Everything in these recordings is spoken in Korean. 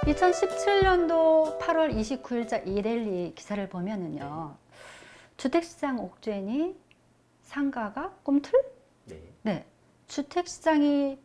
2017년도 8월 29일자 이데일리 기사를 보면은요. 주택시장 옥죄니 상가가 꿈틀? 네. 주택시장이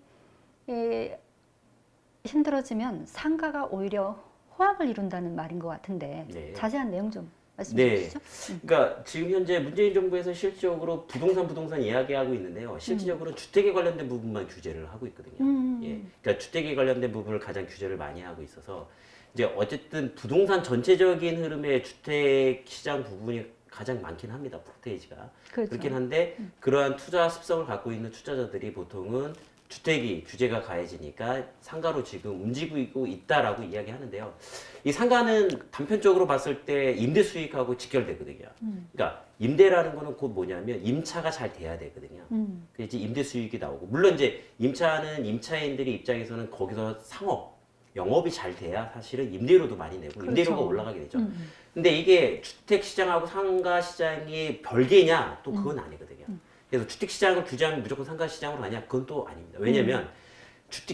힘들어지면 상가가 오히려 호황을 이룬다는 말인 것 같은데 자세한 내용 좀 말씀해 주시죠. 그러니까 지금 현재 문재인 정부에서 실질적으로 부동산 이야기하고 있는데요. 실질적으로 주택에 관련된 부분만 규제를 하고 있거든요. 그러니까 주택에 관련된 부분을 가장 규제를 많이 하고 있어서 이제 어쨌든 부동산 전체적인 흐름의 주택 시장 부분이 가장 많긴 합니다. 포테이지가. 그렇죠. 그렇긴 한데 그러한 투자 습성을 갖고 있는 투자자들이 보통은 주택이 규제가 가해지니까 상가로 지금 움직이고 있다라고 이야기하는데요. 이 상가는 단편적으로 봤을 때 임대 수익하고 직결되거든요. 그러니까 임대라는 거는 곧 뭐냐면 임차가 잘 돼야 되거든요. 그래서 이제 임대 수익이 나오고 물론 이제 임차는 임차인들의 입장에서는 거기서 상업 영업이 잘 돼야 사실은 임대료도 많이 내고 그렇죠. 임대료가 올라가게 되죠. 근데 이게 주택 시장하고 상가 시장이 별개냐? 또 그건 아니거든요. 그래서 주택 시장을 규제하면 무조건 상가 시장으로 가냐? 그건 또 아닙니다. 왜냐면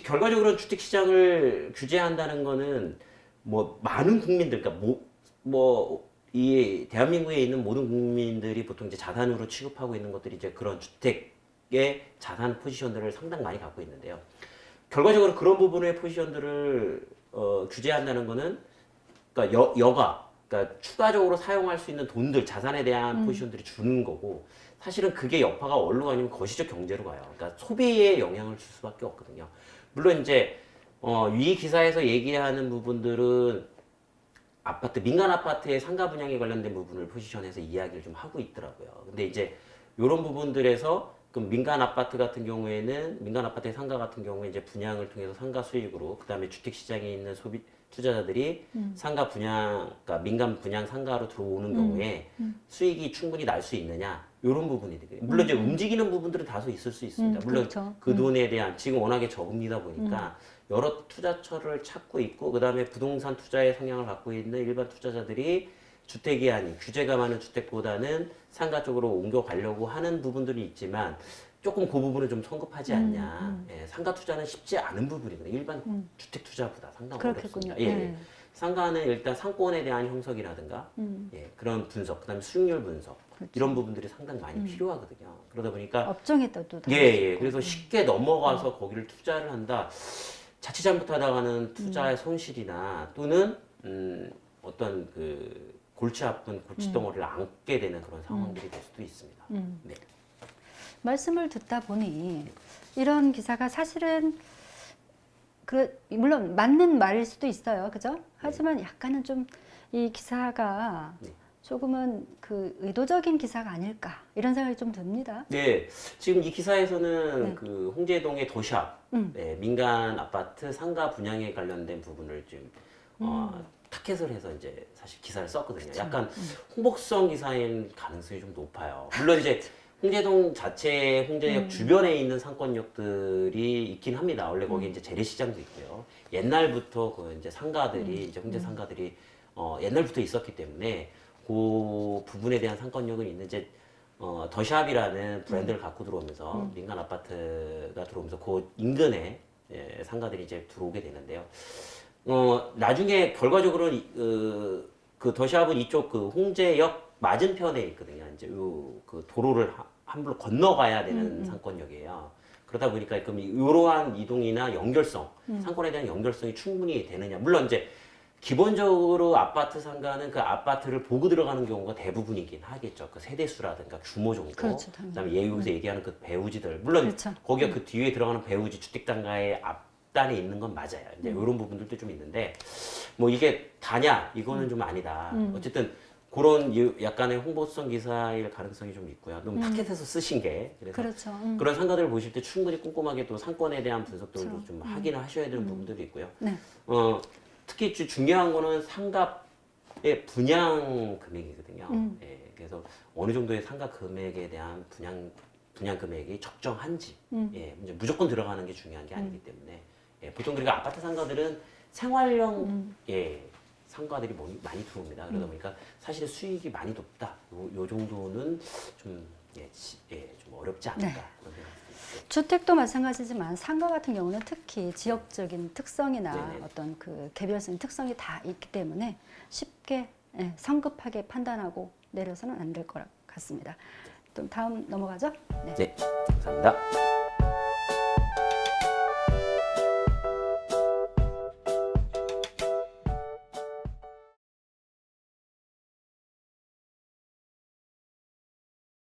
결과적으로 주택 시장을 규제한다는 거는 뭐 많은 국민들, 그러니까 이 대한민국에 있는 모든 국민들이 보통 이제 자산으로 취급하고 있는 것들이 이제 그런 주택의 자산 포지션들을 상당히 많이 갖고 있는데요. 결과적으로 그런 부분의 포지션들을 규제한다는 거는 그러니까 그러니까 추가적으로 사용할 수 있는 돈들, 자산에 대한 포지션들이 주는 거고 사실은 그게 여파가 어디로 가냐면 거시적 경제로 가요. 그러니까 소비에 영향을 줄 수밖에 없거든요. 물론 이제 위 기사에서 얘기하는 부분들은 민간 아파트의 상가 분양에 관련된 부분을 포지션해서 이야기를 좀 하고 있더라고요. 근데 이제 이런 부분들에서 그럼 민간 아파트의 상가 같은 경우에 이제 분양을 통해서 상가 수익으로 그다음에 주택 시장에 있는 투자자들이 상가 그러니까 민간 분양 상가로 들어오는 경우에 수익이 충분히 날 수 있느냐 이런 부분이 되거든요. 물론 이제 움직이는 부분들은 다소 있을 수 있습니다. 물론 그렇죠. 그 돈에 대한 지금 워낙에 저금리다 보니까 여러 투자처를 찾고 있고 그다음에 부동산 투자의 성향을 갖고 있는 일반 투자자들이 주택이 아닌 규제가 많은 주택보다는 상가 쪽으로 옮겨가려고 하는 부분들이 있지만 조금 그 부분은 좀 성급하지 않냐. 상가 투자는 쉽지 않은 부분이거든요. 일반 주택 투자보다 상당히 어렵습니다. 상가는 일단 상권에 대한 형성이라든가 그런 분석, 그다음에 수익률 분석 이런 부분들이 상당히 많이 필요하거든요. 그러다 보니까 업종에 또 그래서 쉽게 넘어가서 거기를 투자를 한다. 자칫 잘못하다가는 투자의 손실이나 또는 어떤 그 골치 아픈 골칫덩어리를 안게 되는 그런 상황들이 될 수도 있습니다. 네. 말씀을 듣다 보니 이런 기사가 사실은 물론 맞는 말일 수도 있어요, 그죠? 하지만 약간은 좀 이 기사가 조금은 그 의도적인 기사가 아닐까 이런 생각이 좀 듭니다. 네, 지금 이 기사에서는 그 홍제동의 더샵 민간 아파트 상가 분양에 관련된 부분을 지금 타켓을 해서 이제 사실 기사를 썼거든요. 그쵸. 약간 홍보성 기사인 가능성이 좀 높아요. 물론 이제 홍제동 자체 홍제역 주변에 있는 상권역들이 있긴 합니다. 원래 거기 이제 재래시장도 있고요. 옛날부터 그 이제 상가들이 이제 홍제 상가들이 옛날부터 있었기 때문에 그 부분에 대한 상권력은 있는데 더샵이라는 브랜드를 갖고 들어오면서 민간 아파트가 들어오면서 그 인근에 상가들이 이제 들어오게 되는데요. 나중에 결과적으로 그 더샵은 이쪽 그 홍제역 맞은편에 있거든요. 이제 그 도로를 함부로 건너가야 되는 상권역이에요. 그러다 보니까 그럼 이러한 이동이나 연결성, 상권에 대한 연결성이 충분히 되느냐. 물론 이제 기본적으로 아파트 상가는 그 아파트를 보고 들어가는 경우가 대부분이긴 하겠죠. 그 세대수라든가 규모 정도. 그렇죠, 그다음에 여기서 얘기하는 그 배우지들. 물론 그렇죠. 거기가 그 뒤에 들어가는 배우지 주택단가의 앞단에 있는 건 맞아요. 이제 이런 부분들도 좀 있는데 뭐 이게 다냐? 이거는 좀 아니다. 어쨌든 그런 약간의 홍보성 기사일 가능성이 좀 있고요. 너무 타켓에서 쓰신 게 그래서 그렇죠. 그런 상가들을 보실 때 충분히 꼼꼼하게 또 상권에 대한 분석들도 좀 확인을 하셔야 되는 부분들이 있고요. 네. 특히 중요한 거는 상가의 분양 금액이거든요. 그래서 어느 정도의 상가 금액에 대한 분양 금액이 적정한지, 이제 무조건 들어가는 게 중요한 게 아니기 때문에 보통 그러니까 아파트 상가들은 생활형 상가들이 많이 들어옵니다. 그러다 보니까 사실 수익이 많이 높다. 요 정도는 좀 좀 어렵지 않을까 그런 생각이 듭니다. 주택도 마찬가지지만 상가 같은 경우는 특히 지역적인 특성이나 네네. 어떤 그 개별적인 특성이 다 있기 때문에 쉽게 성급하게 판단하고 내려서는 안 될 것 같습니다. 또 다음 넘어가죠. 네. 네, 감사합니다.